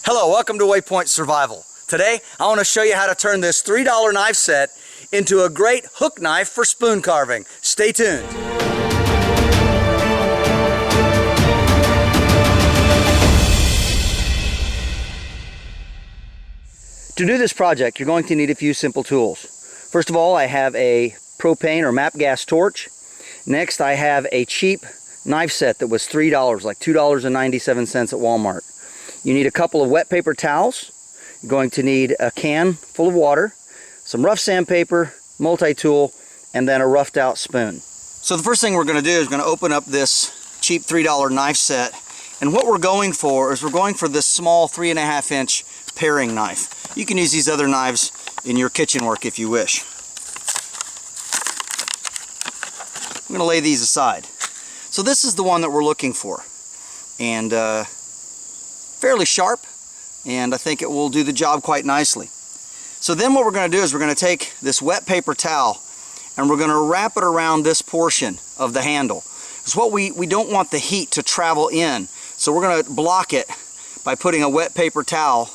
Hello, welcome to Waypoint Survival. Today, I want to show you how to turn this $3 knife set into a great hook knife for spoon carving. Stay tuned. To do this project, you're going to need a few simple tools. First of all, I have a propane or MAP gas torch. Next, I have a cheap knife set that was $3, like $2.97 at Walmart. You need a couple of wet paper towels. You're going to need a can full of water, some rough sandpaper, multi-tool, and then a roughed out spoon. So the first thing we're going to do is going to open up this cheap $3 knife set. And what we're going for is we're going for this small 3.5 inch paring knife. You can use these other knives in your kitchen work if you wish. I'm going to lay these aside. So this is the one that we're looking for. And fairly sharp, and I think it will do the job quite nicely. So then what we're going to do is we're going to take this wet paper towel and we're going to wrap it around this portion of the handle. Because what we don't want the heat to travel in, so we're going to block it by putting a wet paper towel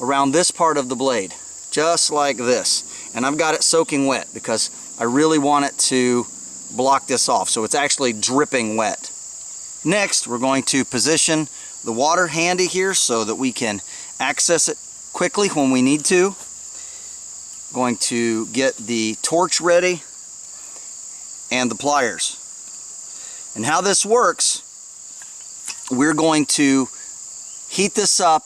around this part of the blade, just like this. And I've got it soaking wet because I really want it to block this off, so it's actually dripping wet. Next, we're going to position the water handy here so that we can access it quickly when we need to. Going to get the torch ready and the pliers. And how this works, we're going to heat this up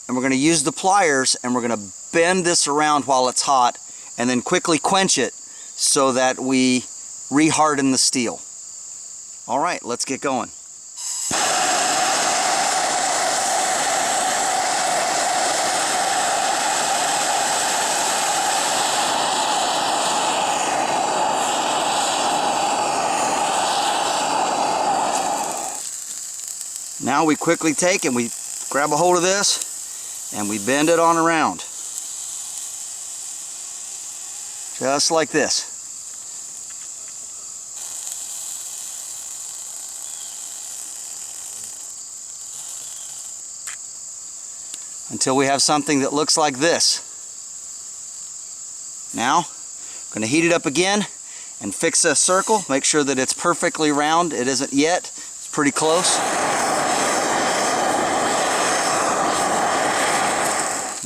and we're going to use the pliers and we're going to bend this around while it's hot and then quickly quench it so that we re-harden the steel. Alright, let's get going. Now we quickly take and we grab a hold of this and we bend it on around. Just like this. Until we have something that looks like this. Now, I'm going to heat it up again and fix a circle. Make sure that it's perfectly round. It isn't yet. It's pretty close.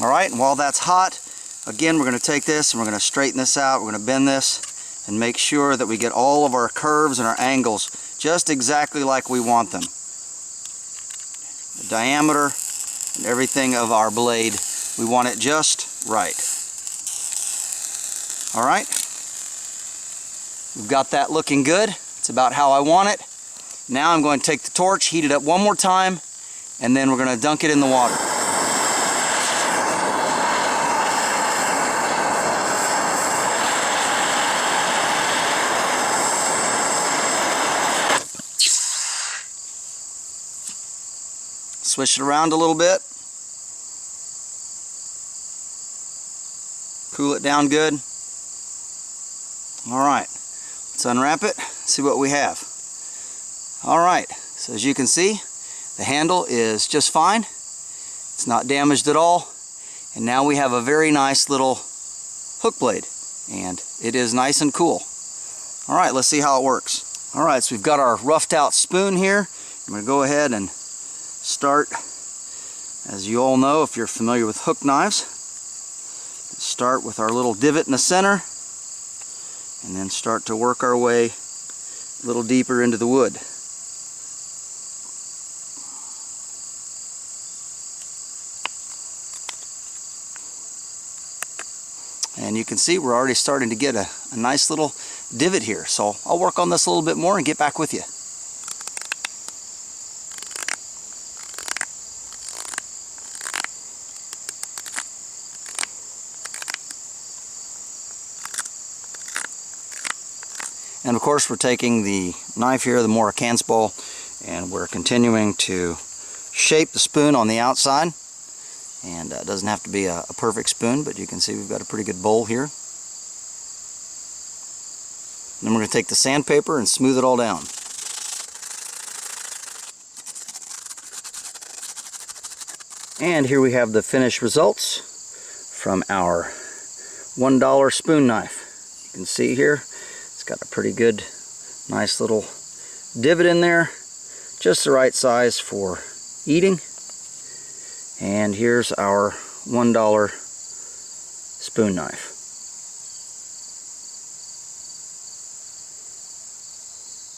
Alright, and while that's hot, again we're going to take this and we're going to straighten this out. We're going to bend this and make sure that we get all of our curves and our angles just exactly like we want them. The diameter and everything of our blade, we want it just right. Alright, we've got that looking good. It's about how I want it. Now I'm going to take the torch, heat it up one more time, and then we're going to dunk it in the water. Swish it around a little bit. Cool it down good. Alright, let's unwrap it, see what we have. Alright, so as you can see, the handle is just fine. It's not damaged at all. And now we have a very nice little hook blade. And it is nice and cool. Alright, let's see how it works. Alright, so we've got our roughed out spoon here. I'm going to go ahead and start, as you all know if you're familiar with hook knives, start with our little divot in the center and then start to work our way a little deeper into the wood. And you can see we're already starting to get a nice little divot here, so I'll work on this a little bit more and get back with you. And of course we're taking the knife here, the Morikans bowl, and we're continuing to shape the spoon on the outside. And it doesn't have to be a perfect spoon, but you can see we've got a pretty good bowl here. Then we're going to take the sandpaper and smooth it all down. And here we have the finished results from our $1 spoon knife. You can see here, it's got a pretty good, nice little divot in there, just the right size for eating. And here's our $1 spoon knife.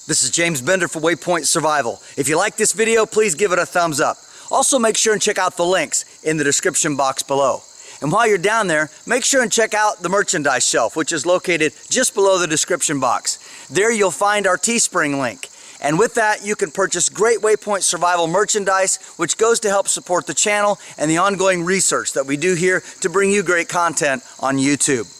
This is James Bender for Waypoint Survival. If you like this video, please give it a thumbs up. Also make sure and check out the links in the description box below. And while you're down there, make sure and check out the merchandise shelf, which is located just below the description box. There you'll find our Teespring link. And with that, you can purchase great Waypoint Survival merchandise, which goes to help support the channel and the ongoing research that we do here to bring you great content on YouTube.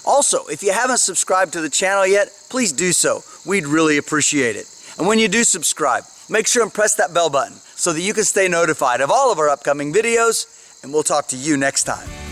Also, if you haven't subscribed to the channel yet, please do so. We'd really appreciate it. And when you do subscribe, make sure and press that bell button so that you can stay notified of all of our upcoming videos, and we'll talk to you next time.